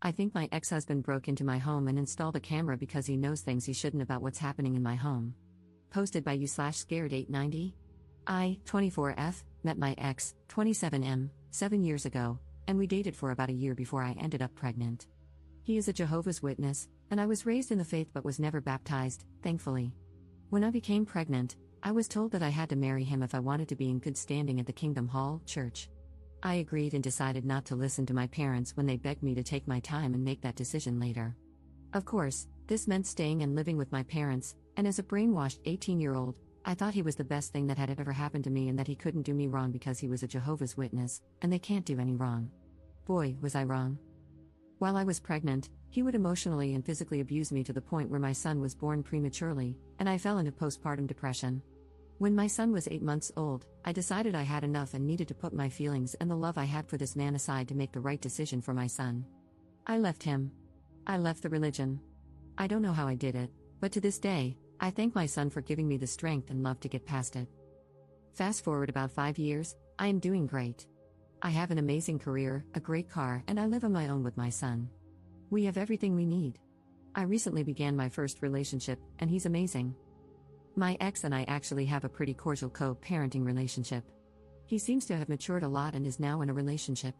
I think my ex-husband broke into my home and installed a camera because he knows things he shouldn't about what's happening in my home. Posted by you/scared890. I, 24F, met my ex, 27M, 7 years ago, and we dated for about a year before I ended up pregnant. He is a Jehovah's Witness, and I was raised in the faith but was never baptized, thankfully. When I became pregnant, I was told that I had to marry him if I wanted to be in good standing at the Kingdom Hall Church. I agreed and decided not to listen to my parents when they begged me to take my time and make that decision later. Of course, this meant staying and living with my parents, and as a brainwashed 18-year-old, I thought he was the best thing that had ever happened to me and that he couldn't do me wrong because he was a Jehovah's Witness, and they can't do any wrong. Boy, was I wrong. While I was pregnant, he would emotionally and physically abuse me to the point where my son was born prematurely, and I fell into postpartum depression. When my son was 8 months old, I decided I had enough and needed to put my feelings and the love I had for this man aside to make the right decision for my son. I left him. I left the religion. I don't know how I did it, but to this day, I thank my son for giving me the strength and love to get past it. Fast forward about 5 years, I am doing great. I have an amazing career, a great car, and I live on my own with my son. We have everything we need. I recently began my first relationship, and he's amazing. My ex and I actually have a pretty cordial co-parenting relationship. He seems to have matured a lot and is now in a relationship.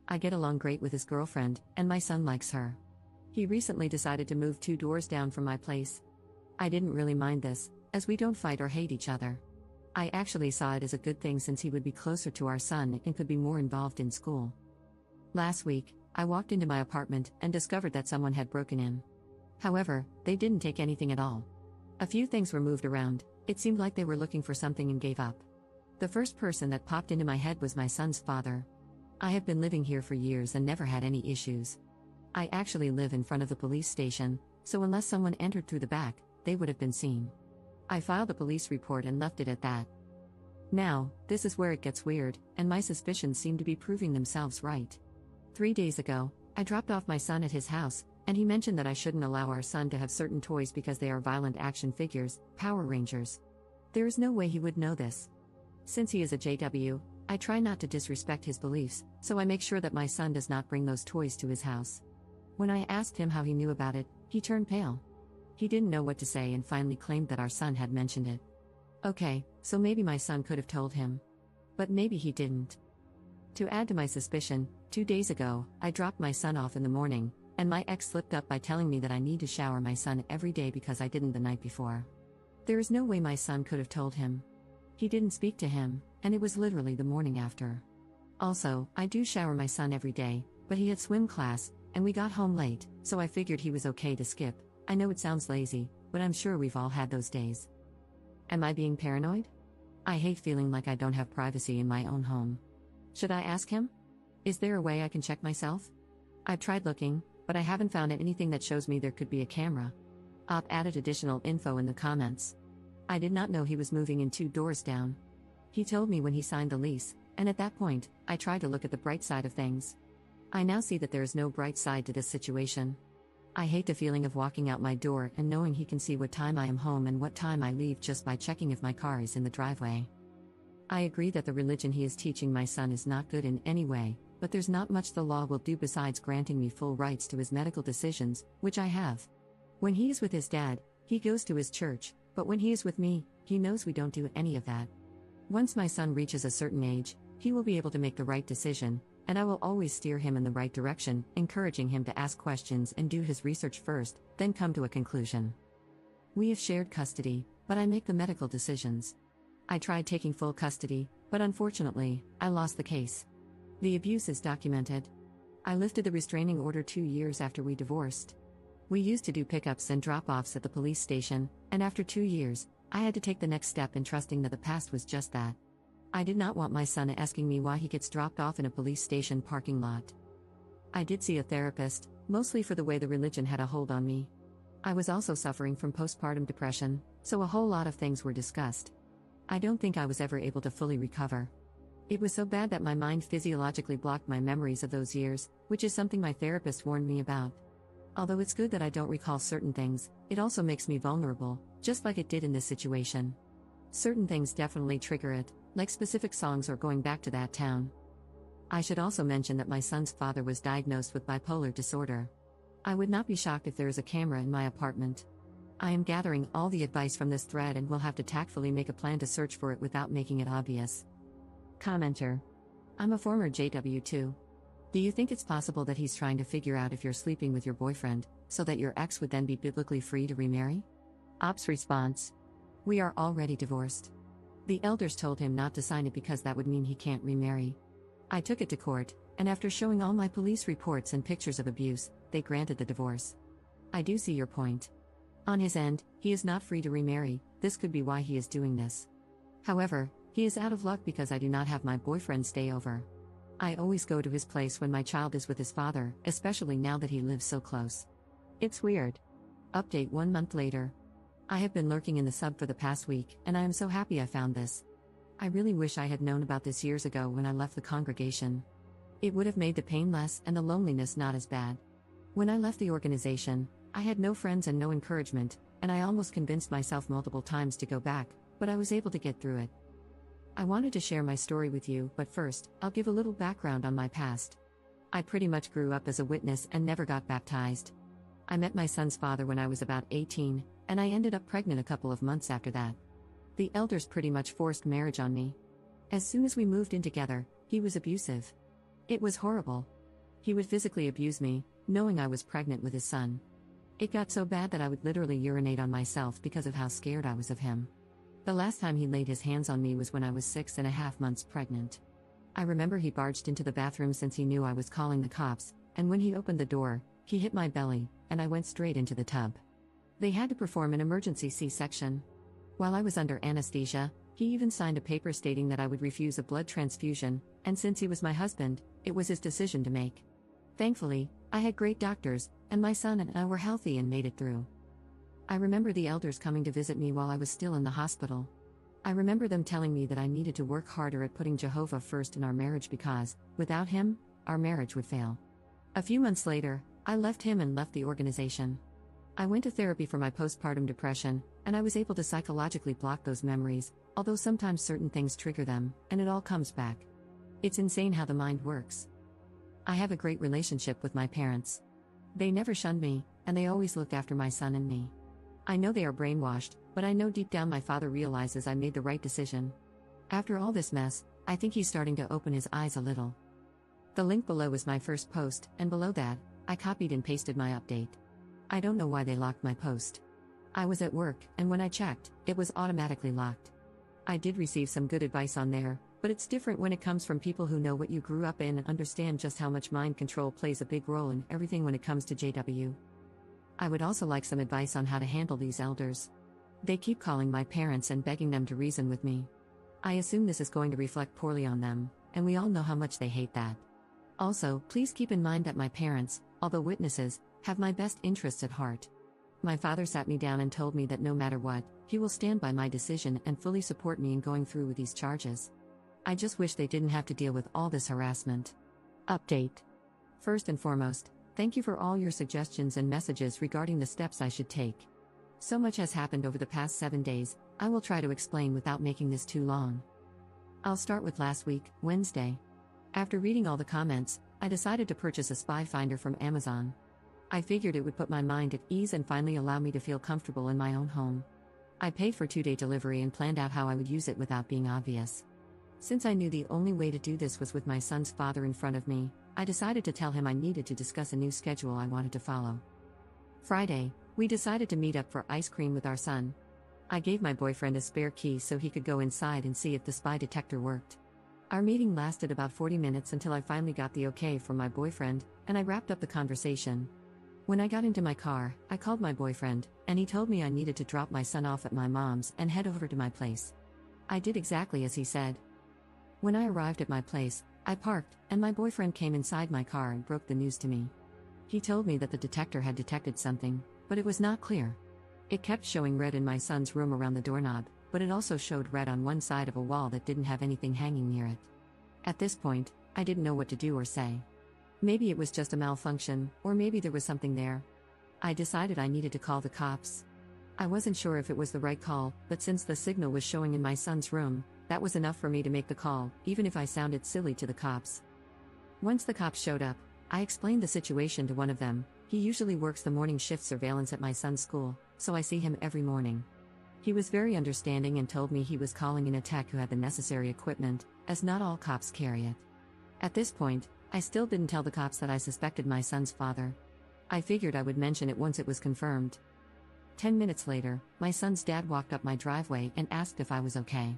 I get along great with his girlfriend, and my son likes her. He recently decided to move 2 doors down from my place. I didn't really mind this, as we don't fight or hate each other. I actually saw it as a good thing since he would be closer to our son and could be more involved in school. Last week, I walked into my apartment and discovered that someone had broken in. However, they didn't take anything at all. A few things were moved around. It seemed like they were looking for something and gave up. The first person that popped into my head was my son's father. I have been living here for years and never had any issues. I actually live in front of the police station, so unless someone entered through the back, they would have been seen. I filed a police report and left it at that. Now, this is where it gets weird, and my suspicions seem to be proving themselves right. 3 days ago, I dropped off my son at his house, and he mentioned that I shouldn't allow our son to have certain toys because they are violent action figures, Power Rangers. There is no way he would know this. Since he is a JW, I try not to disrespect his beliefs, so I make sure that my son does not bring those toys to his house. When I asked him how he knew about it, he turned pale. He didn't know what to say and finally claimed that our son had mentioned it. Okay, so maybe my son could have told him. But maybe he didn't. To add to my suspicion, 2 days ago, I dropped my son off in the morning, and my ex slipped up by telling me that I need to shower my son every day because I didn't the night before. There is no way my son could have told him. He didn't speak to him, and it was literally the morning after. Also, I do shower my son every day, but he had swim class, and we got home late, so I figured he was okay to skip. I know it sounds lazy, but I'm sure we've all had those days. Am I being paranoid? I hate feeling like I don't have privacy in my own home. Should I ask him? Is there a way I can check myself? I've tried looking, but I haven't found anything that shows me there could be a camera. I've added additional info in the comments. I did not know he was moving in 2 doors down. He told me when he signed the lease, and at that point, I tried to look at the bright side of things. I now see that there is no bright side to this situation. I hate the feeling of walking out my door and knowing he can see what time I am home and what time I leave just by checking if my car is in the driveway. I agree that the religion he is teaching my son is not good in any way, but there's not much the law will do besides granting me full rights to his medical decisions, which I have. When he is with his dad, he goes to his church, but when he is with me, he knows we don't do any of that. Once my son reaches a certain age, he will be able to make the right decision, and I will always steer him in the right direction, encouraging him to ask questions and do his research first, then come to a conclusion. We have shared custody, but I make the medical decisions. I tried taking full custody, but unfortunately, I lost the case. The abuse is documented. I lifted the restraining order 2 years after we divorced. We used to do pickups and drop-offs at the police station, and after 2 years, I had to take the next step in trusting that the past was just that. I did not want my son asking me why he gets dropped off in a police station parking lot. I did see a therapist, mostly for the way the religion had a hold on me. I was also suffering from postpartum depression, so a whole lot of things were discussed. I don't think I was ever able to fully recover. It was so bad that my mind physiologically blocked my memories of those years, which is something my therapist warned me about. Although it's good that I don't recall certain things, it also makes me vulnerable, just like it did in this situation. Certain things definitely trigger it, like specific songs or going back to that town. I should also mention that my son's father was diagnosed with bipolar disorder. I would not be shocked if there is a camera in my apartment. I am gathering all the advice from this thread and will have to tactfully make a plan to search for it without making it obvious. Commenter. I'm a former JW2. Do you think it's possible that he's trying to figure out if you're sleeping with your boyfriend, so that your ex would then be biblically free to remarry? Ops response. We are already divorced. The elders told him not to sign it because that would mean he can't remarry. I took it to court, and after showing all my police reports and pictures of abuse, they granted the divorce. I do see your point. On his end, he is not free to remarry. This could be why he is doing this. However, he is out of luck because I do not have my boyfriend stay over. I always go to his place when my child is with his father, especially now that he lives so close. It's weird. Update 1 month later. I have been lurking in the sub for the past week, and I am so happy I found this. I really wish I had known about this years ago when I left the congregation. It would have made the pain less and the loneliness not as bad. When I left the organization, I had no friends and no encouragement, and I almost convinced myself multiple times to go back, but I was able to get through it. I wanted to share my story with you, but first, I'll give a little background on my past. I pretty much grew up as a witness and never got baptized. I met my son's father when I was about 18, and I ended up pregnant a couple of months after that. The elders pretty much forced marriage on me. As soon as we moved in together, he was abusive. It was horrible. He would physically abuse me, knowing I was pregnant with his son. It got so bad that I would literally urinate on myself because of how scared I was of him. The last time he laid his hands on me was when I was 6.5 months pregnant. I remember he barged into the bathroom since he knew I was calling the cops, and when he opened the door, he hit my belly, and I went straight into the tub. They had to perform an emergency C-section. While I was under anesthesia, he even signed a paper stating that I would refuse a blood transfusion, and since he was my husband, it was his decision to make. Thankfully, I had great doctors, and my son and I were healthy and made it through. I remember the elders coming to visit me while I was still in the hospital. I remember them telling me that I needed to work harder at putting Jehovah first in our marriage because, without him, our marriage would fail. A few months later, I left him and left the organization. I went to therapy for my postpartum depression, and I was able to psychologically block those memories, although sometimes certain things trigger them, and it all comes back. It's insane how the mind works. I have a great relationship with my parents. They never shunned me, and they always looked after my son and me. I know they are brainwashed, but I know deep down my father realizes I made the right decision. After all this mess, I think he's starting to open his eyes a little. The link below is my first post, and below that, I copied and pasted my update. I don't know why they locked my post. I was at work, and when I checked, it was automatically locked. I did receive some good advice on there, but it's different when it comes from people who know what you grew up in and understand just how much mind control plays a big role in everything when it comes to JW. I would also like some advice on how to handle these elders. They keep calling my parents and begging them to reason with me. I assume this is going to reflect poorly on them, and we all know how much they hate that. Also, please keep in mind that my parents, although witnesses, have my best interests at heart. My father sat me down and told me that no matter what, he will stand by my decision and fully support me in going through with these charges. I just wish they didn't have to deal with all this harassment. Update. First and foremost, thank you for all your suggestions and messages regarding the steps I should take. So much has happened over the past 7 days, I will try to explain without making this too long. I'll start with last week, Wednesday. After reading all the comments, I decided to purchase a spy finder from Amazon. I figured it would put my mind at ease and finally allow me to feel comfortable in my own home. I paid for 2-day delivery and planned out how I would use it without being obvious. Since I knew the only way to do this was with my son's father in front of me, I decided to tell him I needed to discuss a new schedule I wanted to follow. Friday, we decided to meet up for ice cream with our son. I gave my boyfriend a spare key so he could go inside and see if the spy detector worked. Our meeting lasted about 40 minutes until I finally got the okay from my boyfriend, and I wrapped up the conversation. When I got into my car, I called my boyfriend, and he told me I needed to drop my son off at my mom's and head over to my place. I did exactly as he said. When I arrived at my place, I parked, and my boyfriend came inside my car and broke the news to me. He told me that the detector had detected something, but it was not clear. It kept showing red in my son's room around the doorknob, but it also showed red on one side of a wall that didn't have anything hanging near it. At this point, I didn't know what to do or say. Maybe it was just a malfunction, or maybe there was something there. I decided I needed to call the cops. I wasn't sure if it was the right call, but since the signal was showing in my son's room, that was enough for me to make the call, even if I sounded silly to the cops. Once the cops showed up, I explained the situation to one of them. He usually works the morning shift surveillance at my son's school, so I see him every morning. He was very understanding and told me he was calling in a tech who had the necessary equipment, as not all cops carry it. At this point, I still didn't tell the cops that I suspected my son's father. I figured I would mention it once it was confirmed. 10 minutes later, my son's dad walked up my driveway and asked if I was okay.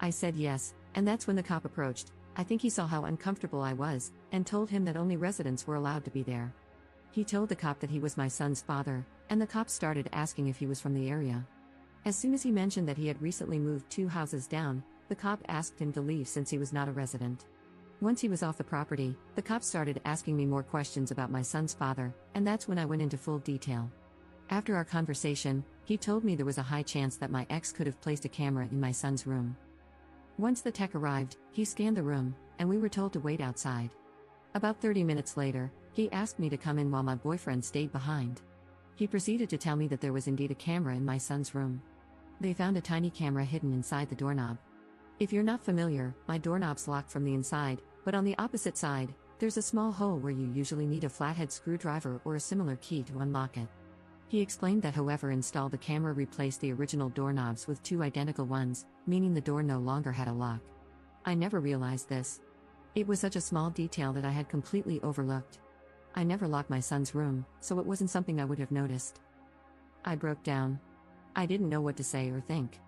I said yes, and that's when the cop approached. I think he saw how uncomfortable I was, and told him that only residents were allowed to be there. He told the cop that he was my son's father, and the cop started asking if he was from the area. As soon as he mentioned that he had recently moved 2 houses down, the cop asked him to leave since he was not a resident. Once he was off the property, the cop started asking me more questions about my son's father, and that's when I went into full detail. After our conversation, he told me there was a high chance that my ex could have placed a camera in my son's room. Once the tech arrived, he scanned the room, and we were told to wait outside. About 30 minutes later, he asked me to come in while my boyfriend stayed behind. He proceeded to tell me that there was indeed a camera in my son's room. They found a tiny camera hidden inside the doorknob. If you're not familiar, my doorknob's locked from the inside, but on the opposite side, there's a small hole where you usually need a flathead screwdriver or a similar key to unlock it. He explained that whoever installed the camera replaced the original doorknobs with 2 identical ones, meaning the door no longer had a lock. I never realized this. It was such a small detail that I had completely overlooked. I never locked my son's room, so it wasn't something I would have noticed. I broke down. I didn't know what to say or think.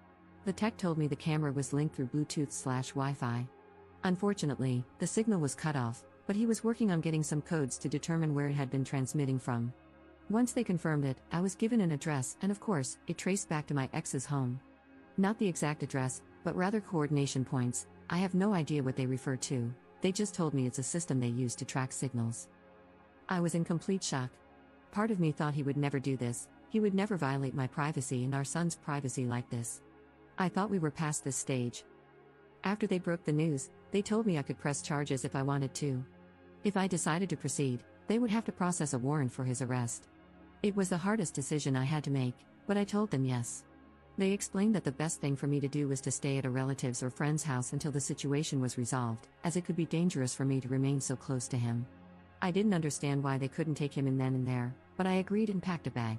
The tech told me the camera was linked through Bluetooth/Wi-Fi. Unfortunately, the signal was cut off, but he was working on getting some codes to determine where it had been transmitting from. Once they confirmed it, I was given an address, and of course, it traced back to my ex's home. Not the exact address, but rather coordination points. I have no idea what they refer to. They just told me it's a system they use to track signals. I was in complete shock. Part of me thought he would never do this. He would never violate my privacy and our son's privacy like this. I thought we were past this stage. After they broke the news, they told me I could press charges if I wanted to. If I decided to proceed, they would have to process a warrant for his arrest. It was the hardest decision I had to make, but I told them yes. They explained that the best thing for me to do was to stay at a relative's or friend's house until the situation was resolved, as it could be dangerous for me to remain so close to him. I didn't understand why they couldn't take him in then and there, but I agreed and packed a bag.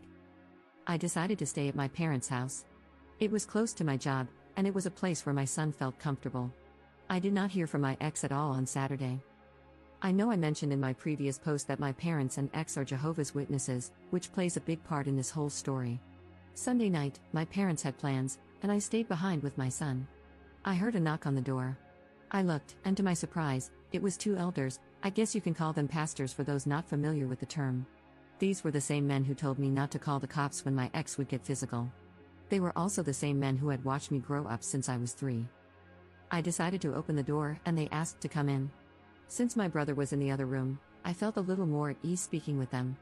I decided to stay at my parents' house. It was close to my job, and it was a place where my son felt comfortable. I did not hear from my ex at all on Saturday. I know I mentioned in my previous post that my parents and ex are Jehovah's Witnesses, which plays a big part in this whole story. Sunday night, my parents had plans, and I stayed behind with my son. I heard a knock on the door. I looked, and to my surprise, it was 2 elders. I guess you can call them pastors for those not familiar with the term. These were the same men who told me not to call the cops when my ex would get physical. They were also the same men who had watched me grow up since I was 3. I decided to open the door, and they asked to come in. Since my brother was in the other room, I felt a little more at ease speaking with them.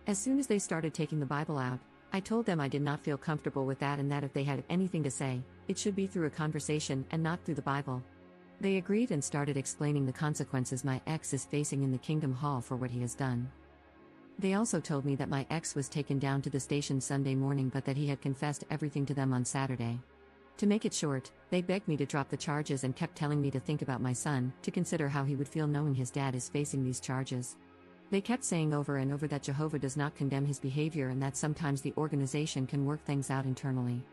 As soon as they started taking the Bible out, I told them I did not feel comfortable with that and that if they had anything to say, it should be through a conversation and not through the Bible. They agreed and started explaining the consequences my ex is facing in the Kingdom Hall for what he has done. They also told me that my ex was taken down to the station Sunday morning but that he had confessed everything to them on Saturday. To make it short, they begged me to drop the charges and kept telling me to think about my son, to consider how he would feel knowing his dad is facing these charges. They kept saying over and over that Jehovah does not condemn his behavior and that sometimes the organization can work things out internally.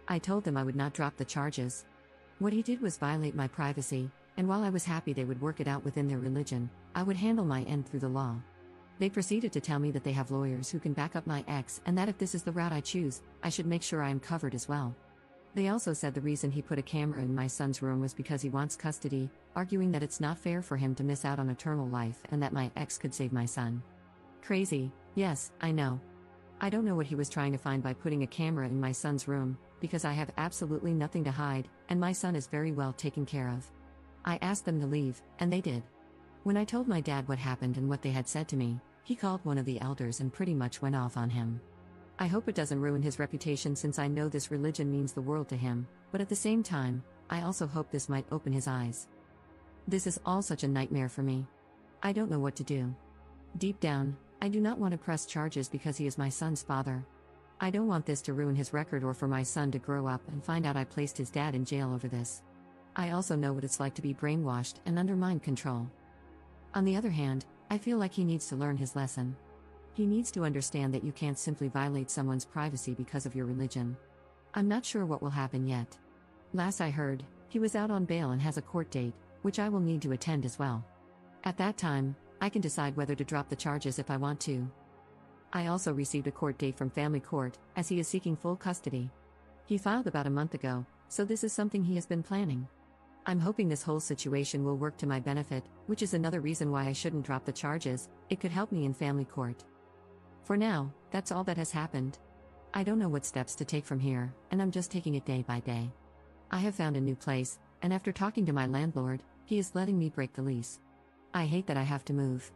I told them I would not drop the charges. What he did was violate my privacy, and while I was happy they would work it out within their religion, I would handle my end through the law. They proceeded to tell me that they have lawyers who can back up my ex and that if this is the route I choose, I should make sure I am covered as well. They also said the reason he put a camera in my son's room was because he wants custody, arguing that it's not fair for him to miss out on eternal life and that my ex could save my son. Crazy, yes, I know. I don't know what he was trying to find by putting a camera in my son's room, because I have absolutely nothing to hide, and my son is very well taken care of. I asked them to leave, and they did. When I told my dad what happened and what they had said to me, he called one of the elders and pretty much went off on him. I hope it doesn't ruin his reputation since I know this religion means the world to him, but at the same time, I also hope this might open his eyes. This is all such a nightmare for me. I don't know what to do. Deep down, I do not want to press charges because he is my son's father. I don't want this to ruin his record or for my son to grow up and find out I placed his dad in jail over this. I also know what it's like to be brainwashed and under mind control. On the other hand, I feel like he needs to learn his lesson. He needs to understand that you can't simply violate someone's privacy because of your religion. I'm not sure what will happen yet. Last I heard, he was out on bail and has a court date, which I will need to attend as well. At that time, I can decide whether to drop the charges if I want to. I also received a court date from family court, as he is seeking full custody. He filed about a month ago, so this is something he has been planning. I'm hoping this whole situation will work to my benefit, which is another reason why I shouldn't drop the charges. It could help me in family court. For now, that's all that has happened. I don't know what steps to take from here, and I'm just taking it day by day. I have found a new place, and after talking to my landlord, he is letting me break the lease. I hate that I have to move.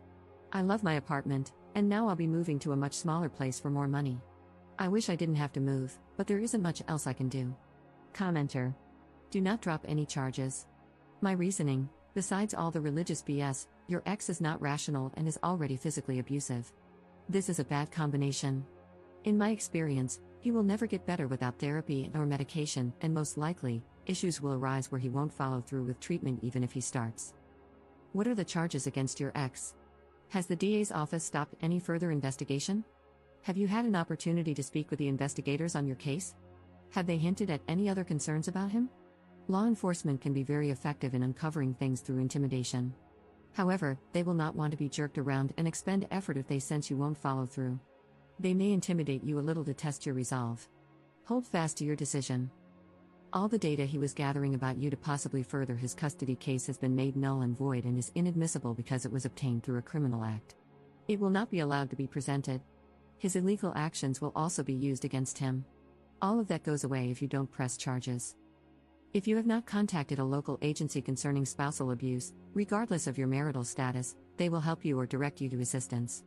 I love my apartment, and now I'll be moving to a much smaller place for more money. I wish I didn't have to move, but there isn't much else I can do. Commenter. Do not drop any charges. My reasoning, besides all the religious BS, your ex is not rational and is already physically abusive. This is a bad combination. In my experience, he will never get better without therapy or medication, and most likely, issues will arise where he won't follow through with treatment even if he starts. What are the charges against your ex? Has the DA's office stopped any further investigation? Have you had an opportunity to speak with the investigators on your case? Have they hinted at any other concerns about him? Law enforcement can be very effective in uncovering things through intimidation. However, they will not want to be jerked around and expend effort if they sense you won't follow through. They may intimidate you a little to test your resolve. Hold fast to your decision. All the data he was gathering about you to possibly further his custody case has been made null and void and is inadmissible because it was obtained through a criminal act. It will not be allowed to be presented. His illegal actions will also be used against him. All of that goes away if you don't press charges. If you have not contacted a local agency concerning spousal abuse, regardless of your marital status, they will help you or direct you to assistance.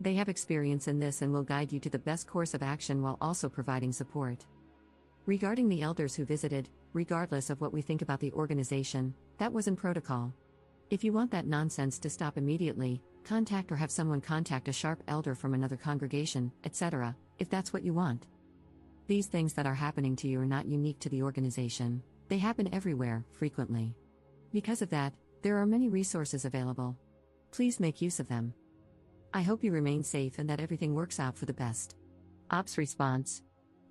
They have experience in this and will guide you to the best course of action while also providing support. Regarding the elders who visited, regardless of what we think about the organization, that was in protocol. If you want that nonsense to stop immediately, contact or have someone contact a sharp elder from another congregation, etc., if that's what you want. These things that are happening to you are not unique to the organization. They happen everywhere, frequently. Because of that, there are many resources available. Please make use of them. I hope you remain safe and that everything works out for the best. Ops response.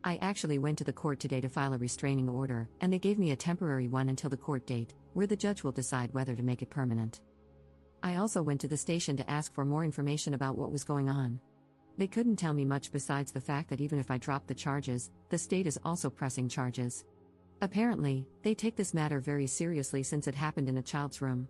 I actually went to the court today to file a restraining order, and they gave me a temporary one until the court date, where the judge will decide whether to make it permanent. I also went to the station to ask for more information about what was going on. They couldn't tell me much besides the fact that even if I drop the charges, the state is also pressing charges. Apparently, they take this matter very seriously since it happened in a child's room.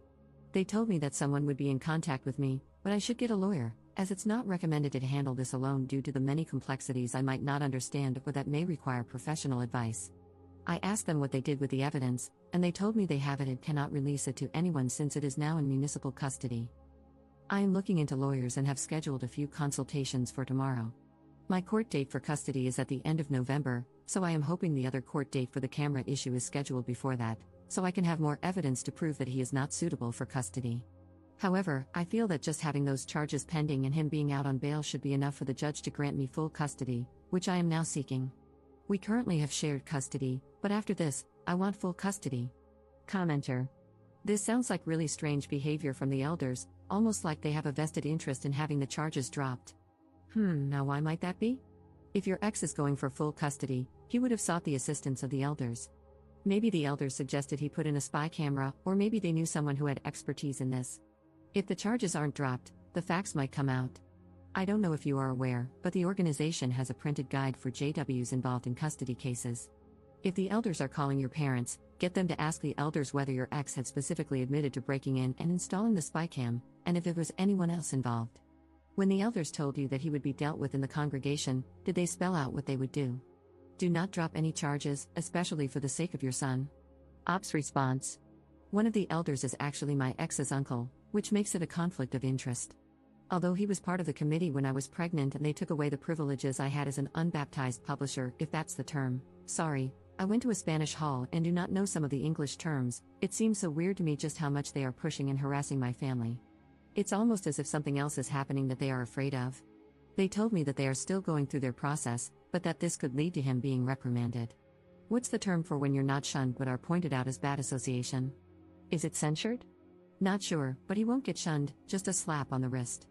They told me that someone would be in contact with me, but I should get a lawyer, as it's not recommended to handle this alone due to the many complexities I might not understand or that may require professional advice. I asked them what they did with the evidence, and they told me they have it and cannot release it to anyone since it is now in municipal custody. I am looking into lawyers and have scheduled a few consultations for tomorrow. My court date for custody is at the end of November, so I am hoping the other court date for the camera issue is scheduled before that, so I can have more evidence to prove that he is not suitable for custody. However, I feel that just having those charges pending and him being out on bail should be enough for the judge to grant me full custody, which I am now seeking. We currently have shared custody, but after this, I want full custody. Commenter. This sounds like really strange behavior from the elders, almost like they have a vested interest in having the charges dropped. Now why might that be? If your ex is going for full custody, he would have sought the assistance of the elders. Maybe the elders suggested he put in a spy camera, or maybe they knew someone who had expertise in this. If the charges aren't dropped, the facts might come out. I don't know if you are aware, but the organization has a printed guide for JWs involved in custody cases. If the elders are calling your parents, get them to ask the elders whether your ex had specifically admitted to breaking in and installing the spy cam, and if there was anyone else involved. When the elders told you that he would be dealt with in the congregation, did they spell out what they would do? Do not drop any charges, especially for the sake of your son. Ops response. One of the elders is actually my ex's uncle, which makes it a conflict of interest. Although he was part of the committee when I was pregnant and they took away the privileges I had as an unbaptized publisher, if that's the term. Sorry, I went to a Spanish hall and do not know some of the English terms. It seems so weird to me just how much they are pushing and harassing my family. It's almost as if something else is happening that they are afraid of. They told me that they are still going through their process, but that this could lead to him being reprimanded. What's the term for when you're not shunned but are pointed out as bad association? Is it censured? Not sure, but he won't get shunned, just a slap on the wrist.